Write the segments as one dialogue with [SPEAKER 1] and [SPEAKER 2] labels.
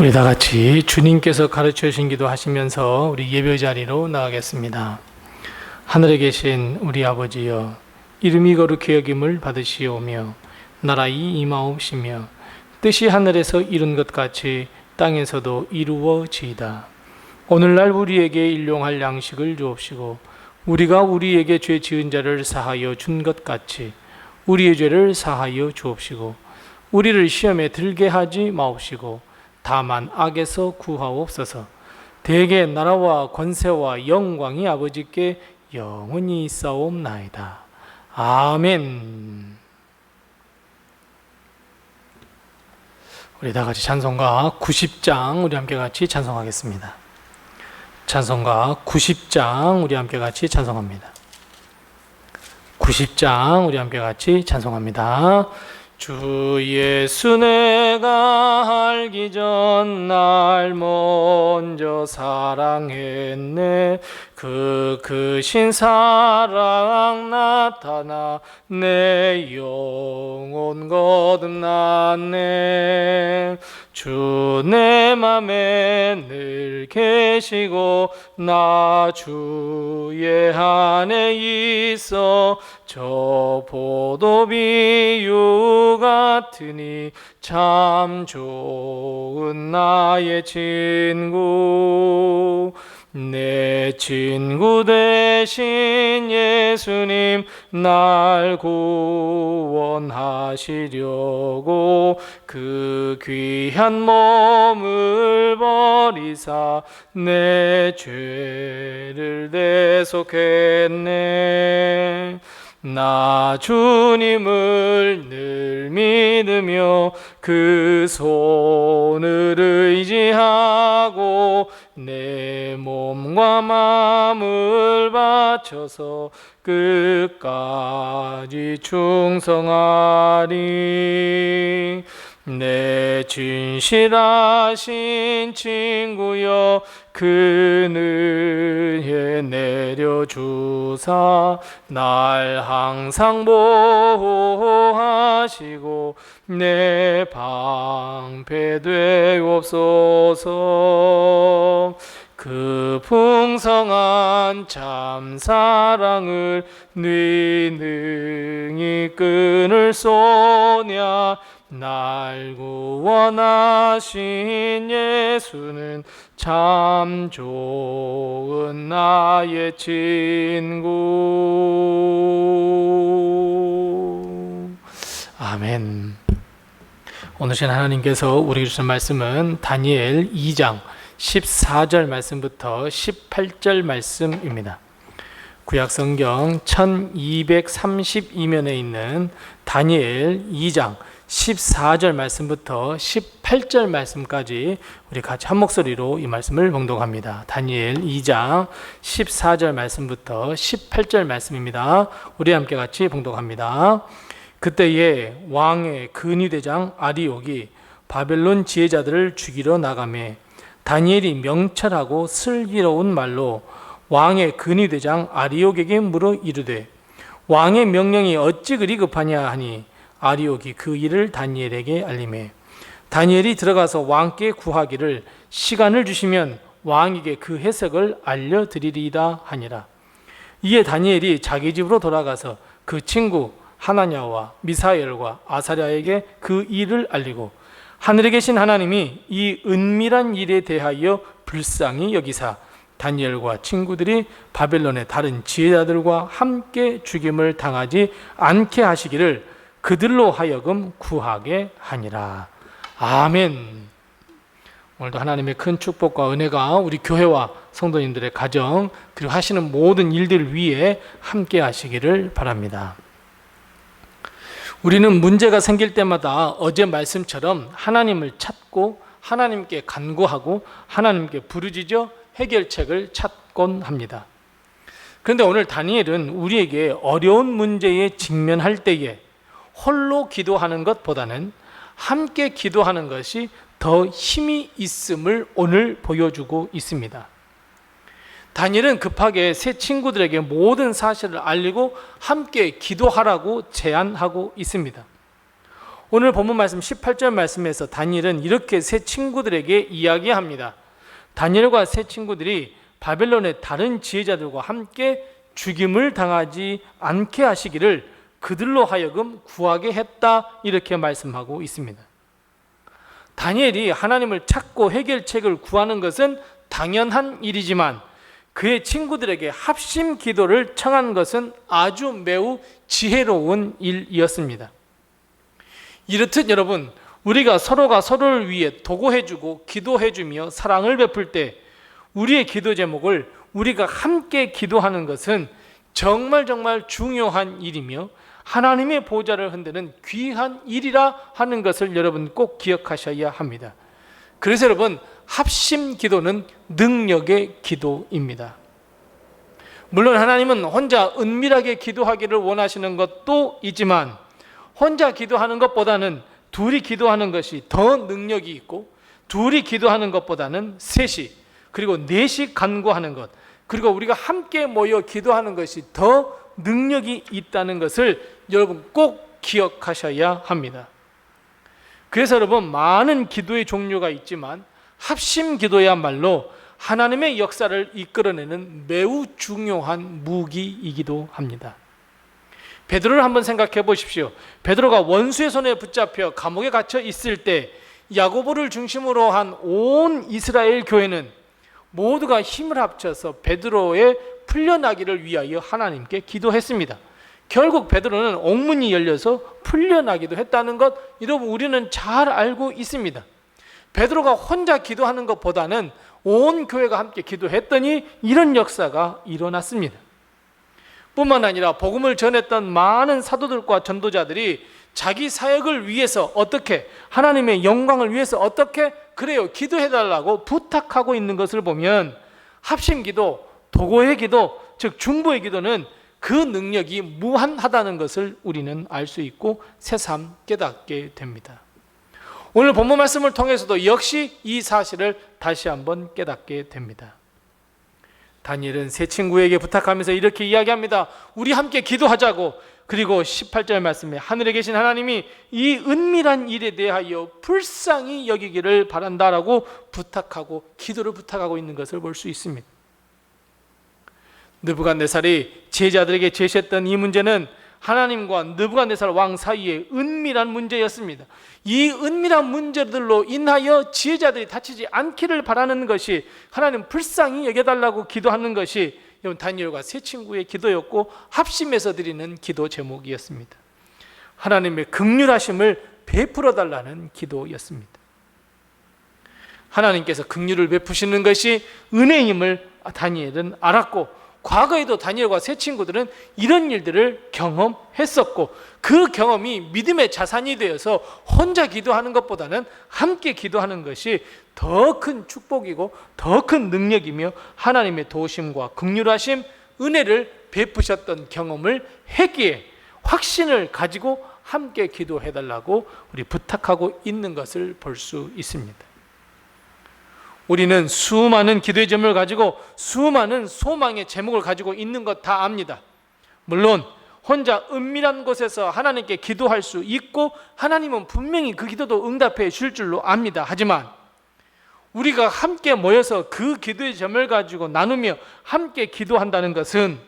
[SPEAKER 1] 우리 다 같이 주님께서 가르쳐 주신 기도 하시면서 우리 예배 자리로 나가겠습니다. 하늘에 계신 우리 아버지여, 이름이 거룩히 여김을 받으시오며 나라의 임하옵시며 뜻이 하늘에서 이룬 것 같이 땅에서도 이루어지이다. 오늘날 우리에게 일용할 양식을 주옵시고 우리가 우리에게 죄 지은 자를 사하여 준 것 같이 우리의 죄를 사하여 주옵시고 우리를 시험에 들게 하지 마옵시고 다만 악에서 구하옵소서. 대개 나라와 권세와 영광이 아버지께 영원히 있사옵나이다. 아멘. 우리 다 같이 찬송가 90장 우리 함께 같이 찬송하겠습니다. 찬송가 90장 우리 함께 같이 찬송합니다. 90장 우리 함께 같이 찬송합니다. 주 예수 내가 알기 전 날 먼저 사랑했네. 그 크신 사랑 나타나 내 영혼 거듭났네. 주 내 맘에 늘 계시고 나 주의 안에 있어 저 포도비유 같으니 참 좋은 나의 친구. 내 친구 되신 예수님 날 구원하시려고 그 귀한 몸을 버리사 내 죄를 대속했네. 나 주님을 늘 믿으며 그 손을 의지하고 내 몸과 마음을 바쳐서 끝까지 충성하리. 내 진실하신 친구여 그 은혜 내려주사 날 항상 보호하시고 내 방패 되옵소서. 그 풍성한 참 사랑을 네 능히 끊을 소냐. 날 구원하신 예수는 참 좋은 나의 친구. 아멘. 오늘 신 하나님께서 우리에게 주신 말씀은 다니엘 2장 14절 말씀부터 18절 말씀입니다. 구약성경 1232면에 있는 다니엘 2장 14절 말씀부터 18절 말씀까지 우리 같이 한 목소리로 이 말씀을 봉독합니다. 다니엘 2장 14절 말씀부터 18절 말씀입니다. 우리 함께 같이 봉독합니다. 그때에 왕의 근위대장 아리옥이 바벨론 지혜자들을 죽이러 나가매 다니엘이 명철하고 슬기로운 말로 왕의 근위대장 아리옥에게 물어 이르되 왕의 명령이 어찌 그리 급하냐 하니 아리옥이 그 일을 다니엘에게 알리매 다니엘이 들어가서 왕께 구하기를 시간을 주시면 왕에게 그 해석을 알려드리리이다 하니라. 이에 다니엘이 자기 집으로 돌아가서 그 친구 하나냐와 미사엘과 아사랴에게 그 일을 알리고 하늘에 계신 하나님이 이 은밀한 일에 대하여 불쌍히 여기사 다니엘과 친구들이 바벨론의 다른 지혜자들과 함께 죽임을 당하지 않게 하시기를 그들로 하여금 구하게 하니라. 아멘. 오늘도 하나님의 큰 축복과 은혜가 우리 교회와 성도님들의 가정 그리고 하시는 모든 일들 위에 함께 하시기를 바랍니다. 우리는 문제가 생길 때마다 어제 말씀처럼 하나님을 찾고 하나님께 간구하고 하나님께 부르짖어 해결책을 찾곤 합니다. 그런데 오늘 다니엘은 우리에게 어려운 문제에 직면할 때에 홀로 기도하는 것보다는 함께 기도하는 것이 더 힘이 있음을 오늘 보여주고 있습니다. 다니엘은 급하게 새 친구들에게 모든 사실을 알리고 함께 기도하라고 제안하고 있습니다. 오늘 본문 말씀 18절 말씀에서 다니엘은 이렇게 세 친구들에게 이야기합니다. 다니엘과 세 친구들이 바벨론의 다른 지혜자들과 함께 죽임을 당하지 않게 하시기를 그들로 하여금 구하게 했다, 이렇게 말씀하고 있습니다. 다니엘이 하나님을 찾고 해결책을 구하는 것은 당연한 일이지만 그의 친구들에게 합심 기도를 청한 것은 아주 매우 지혜로운 일이었습니다. 이렇듯 여러분, 우리가 서로가 서로를 위해 도구해주고 기도해주며 사랑을 베풀 때 우리의 기도 제목을 우리가 함께 기도하는 것은 정말 중요한 일이며 하나님의 보좌를 흔드는 귀한 일이라 하는 것을 여러분 꼭 기억하셔야 합니다. 그래서 여러분, 합심 기도는 능력의 기도입니다. 물론 하나님은 혼자 은밀하게 기도하기를 원하시는 것도 있지만 혼자 기도하는 것보다는 둘이 기도하는 것이 더 능력이 있고, 둘이 기도하는 것보다는 셋이 그리고 넷이 간구하는 것, 그리고 우리가 함께 모여 기도하는 것이 더 능력이 있다는 것을 여러분 꼭 기억하셔야 합니다. 그래서 여러분, 많은 기도의 종류가 있지만 합심 기도야말로 하나님의 역사를 이끌어내는 매우 중요한 무기이기도 합니다. 베드로를 한번 생각해 보십시오. 베드로가 원수의 손에 붙잡혀 감옥에 갇혀 있을 때 야고보를 중심으로 한 온 이스라엘 교회는 모두가 힘을 합쳐서 베드로의 풀려나기를 위하여 하나님께 기도했습니다. 결국 베드로는 옥문이 열려서 풀려나기도 했다는 것, 여러분 우리는 잘 알고 있습니다. 베드로가 혼자 기도하는 것보다는 온 교회가 함께 기도했더니 이런 역사가 일어났습니다. 뿐만 아니라 복음을 전했던 많은 사도들과 전도자들이 자기 사역을 위해서 어떻게, 하나님의 영광을 위해서 어떻게 그래요 기도해달라고 부탁하고 있는 것을 보면 합심기도, 도고의 기도, 즉 중보의 기도는 그 능력이 무한하다는 것을 우리는 알 수 있고 새삼 깨닫게 됩니다. 오늘 본문 말씀을 통해서도 역시 이 사실을 다시 한번 깨닫게 됩니다. 다니엘은 세 친구에게 부탁하면서 이렇게 이야기합니다. 우리 함께 기도하자고. 그리고 18절 말씀에 하늘에 계신 하나님이 이 은밀한 일에 대하여 불쌍히 여기기를 바란다라고 부탁하고 기도를 부탁하고 있는 것을 볼 수 있습니다. 느부갓네살이 제자들에게 제시했던 이 문제는 하나님과 느부갓네살 왕 사이의 은밀한 문제였습니다. 이 은밀한 문제들로 인하여 지혜자들이 다치지 않기를 바라는 것이, 하나님 불쌍히 여겨달라고 기도하는 것이 다니엘과 세 친구의 기도였고 합심해서 드리는 기도 제목이었습니다. 하나님의 긍휼하심을 베풀어 달라는 기도였습니다. 하나님께서 긍휼을 베푸시는 것이 은혜임을 다니엘은 알았고, 과거에도 다니엘과 세 친구들은 이런 일들을 경험했었고, 그 경험이 믿음의 자산이 되어서 혼자 기도하는 것보다는 함께 기도하는 것이 더 큰 축복이고 더 큰 능력이며 하나님의 도우심과 긍휼하심, 은혜를 베푸셨던 경험을 했기에 확신을 가지고 함께 기도해달라고 우리 부탁하고 있는 것을 볼 수 있습니다. 우리는 수많은 기도의 제목을 가지고 수많은 소망의 제목을 가지고 있는 것 다 압니다. 물론 혼자 은밀한 곳에서 하나님께 기도할 수 있고 하나님은 분명히 그 기도도 응답해 줄 줄로 압니다. 하지만 우리가 함께 모여서 그 기도의 제목을 가지고 나누며 함께 기도한다는 것은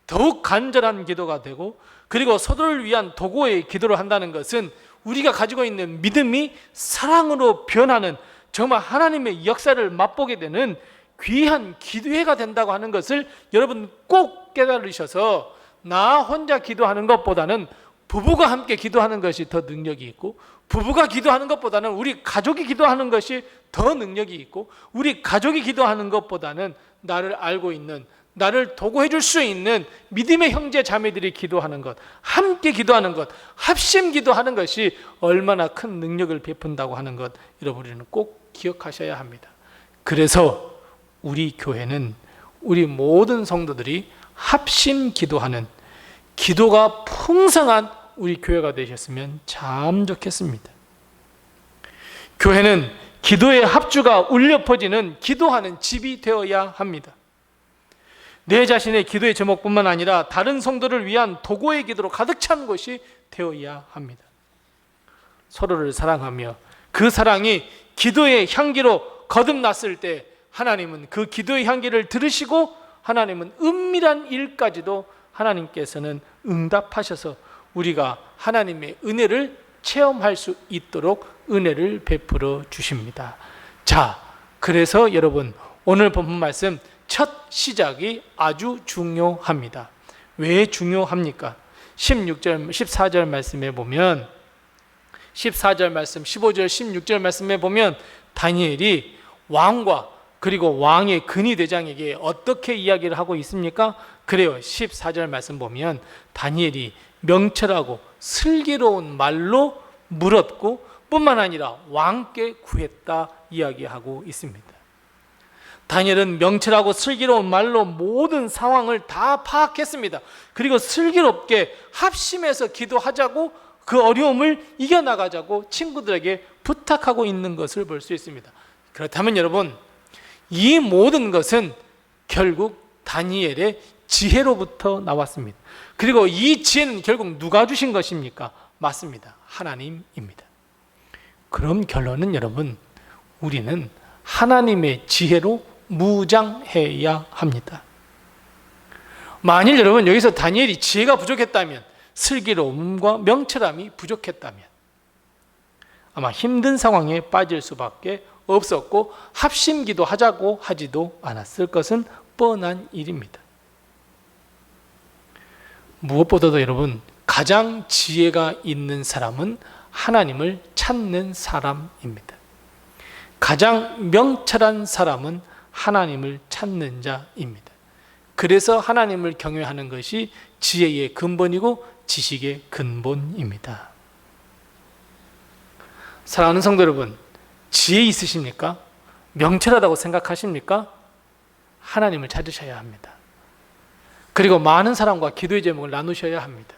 [SPEAKER 1] 더욱 간절한 기도가 되고, 그리고 서로를 위한 도구의 기도를 한다는 것은 우리가 가지고 있는 믿음이 사랑으로 변하는, 정말 하나님의 역사를 맛보게 되는 귀한 기도회가 된다고 하는 것을 여러분 꼭 깨달으셔서, 나 혼자 기도하는 것보다는 부부가 함께 기도하는 것이 더 능력이 있고, 부부가 기도하는 것보다는 우리 가족이 기도하는 것이 더 능력이 있고, 우리 가족이 기도하는 것보다는 나를 알고 있는, 나를 도구해 줄 수 있는 믿음의 형제 자매들이 기도하는 것, 함께 기도하는 것, 합심 기도하는 것이 얼마나 큰 능력을 베푼다고 하는 것, 여러분 우리는 꼭 기억하셔야 합니다. 그래서 우리 교회는, 우리 모든 성도들이 합심 기도하는, 기도가 풍성한 우리 교회가 되셨으면 참 좋겠습니다. 교회는 기도의 합주가 울려 퍼지는 기도하는 집이 되어야 합니다. 내 자신의 기도의 제목뿐만 아니라 다른 성도를 위한 도구의 기도로 가득 찬 곳이 되어야 합니다. 서로를 사랑하며 그 사랑이 기도의 향기로 거듭났을 때 하나님은 그 기도의 향기를 들으시고 하나님은 은밀한 일까지도 하나님께서는 응답하셔서 우리가 하나님의 은혜를 체험할 수 있도록 은혜를 베풀어 주십니다. 자, 그래서 여러분 오늘 본문 말씀 첫 시작이 아주 중요합니다. 왜 중요합니까? 16절, 14절 말씀에 보면 14절 말씀, 15절, 16절 말씀에 보면 다니엘이 왕과 그리고 왕의 근위대장에게 어떻게 이야기를 하고 있습니까? 그래요. 14절 말씀 보면 다니엘이 명철하고 슬기로운 말로 물었고 뿐만 아니라 왕께 구했다 이야기하고 있습니다. 다니엘은 명철하고 슬기로운 말로 모든 상황을 다 파악했습니다. 그리고 슬기롭게 합심해서 기도하자고 그 어려움을 이겨나가자고 친구들에게 부탁하고 있는 것을 볼 수 있습니다. 그렇다면 여러분, 이 모든 것은 결국 다니엘의 지혜로부터 나왔습니다. 그리고 이 지혜는 결국 누가 주신 것입니까? 맞습니다. 하나님입니다. 그럼 결론은 여러분, 우리는 하나님의 지혜로 무장해야 합니다. 만일 여러분 여기서 다니엘이 지혜가 부족했다면, 슬기로움과 명철함이 부족했다면 아마 힘든 상황에 빠질 수밖에 없었고 합심기도 하자고 하지도 않았을 것은 뻔한 일입니다. 무엇보다도 여러분, 가장 지혜가 있는 사람은 하나님을 찾는 사람입니다. 가장 명철한 사람은 하나님을 찾는 자입니다. 그래서 하나님을 경외하는 것이 지혜의 근본이고 지식의 근본입니다. 사랑하는 성도 여러분, 지혜 있으십니까? 명철하다고 생각하십니까? 하나님을 찾으셔야 합니다. 그리고 많은 사람과 기도의 제목을 나누셔야 합니다.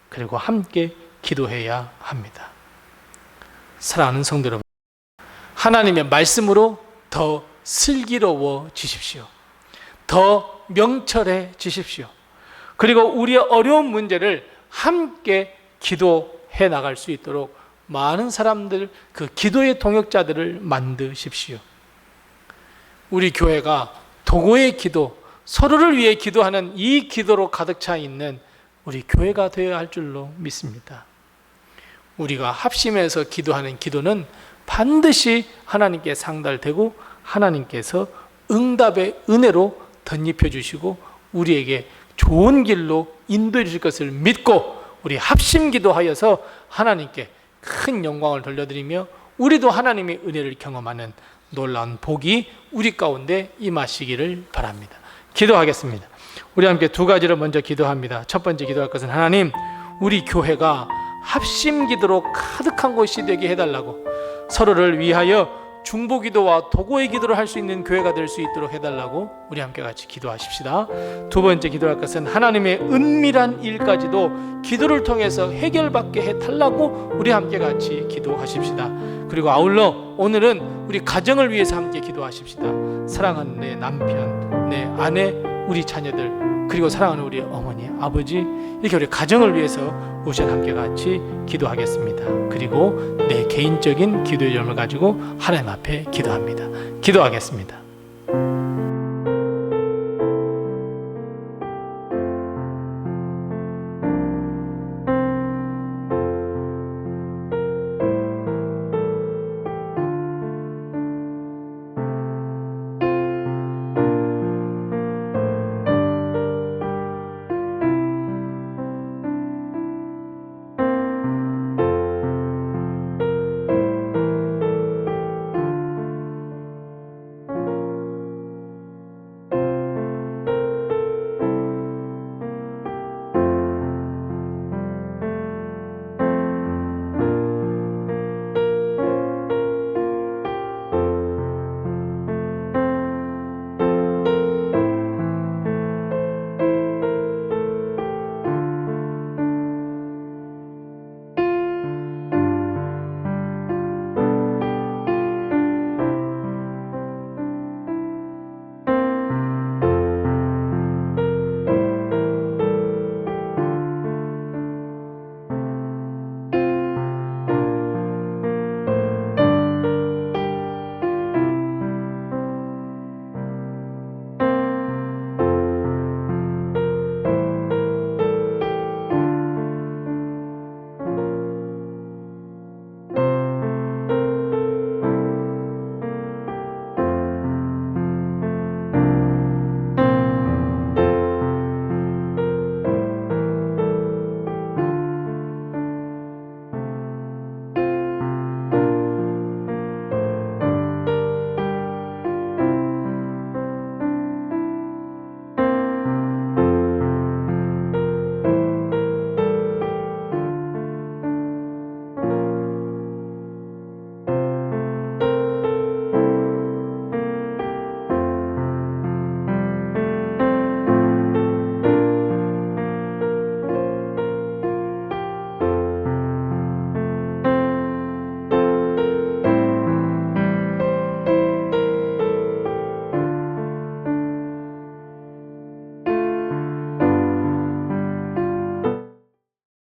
[SPEAKER 1] 그리고 함께 기도해야 합니다. 사랑하는 성도 여러분, 하나님의 말씀으로 더 슬기로워지십시오. 더 명철해지십시오. 그리고 우리의 어려운 문제를 함께 기도해 나갈 수 있도록 많은 사람들, 그 기도의 동역자들을 만드십시오. 우리 교회가 도구의 기도, 서로를 위해 기도하는 이 기도로 가득 차 있는 우리 교회가 되어야 할 줄로 믿습니다. 우리가 합심해서 기도하는 기도는 반드시 하나님께 상달되고 하나님께서 응답의 은혜로 덧입혀 주시고 우리에게 좋은 길로 인도해 주실 것을 믿고 우리 합심 기도하여서 하나님께 큰 영광을 돌려드리며 우리도 하나님의 은혜를 경험하는 놀라운 복이 우리 가운데 임하시기를 바랍니다. 기도하겠습니다. 우리 함께 두 가지를 먼저 기도합니다. 첫 번째 기도할 것은 하나님, 우리 교회가 합심 기도로 가득한 곳이 되게 해달라고, 서로를 위하여 중보기도와 도구의 기도를 할 수 있는 교회가 될 수 있도록 해달라고 우리 함께 같이 기도하십시다. 두 번째 기도할 것은 하나님의 은밀한 일까지도 기도를 통해서 해결받게 해달라고 우리 함께 같이 기도하십시다. 그리고 아울러 오늘은 우리 가정을 위해서 함께 기도하십시다. 사랑하는 내 남편, 내 아내, 우리 자녀들, 그리고 사랑하는 우리 어머니, 아버지, 이렇게 우리 가정을 위해서 우리 함께 같이 기도하겠습니다. 그리고 내 개인적인 기도의 점을 가지고 하나님 앞에 기도합니다. 기도하겠습니다.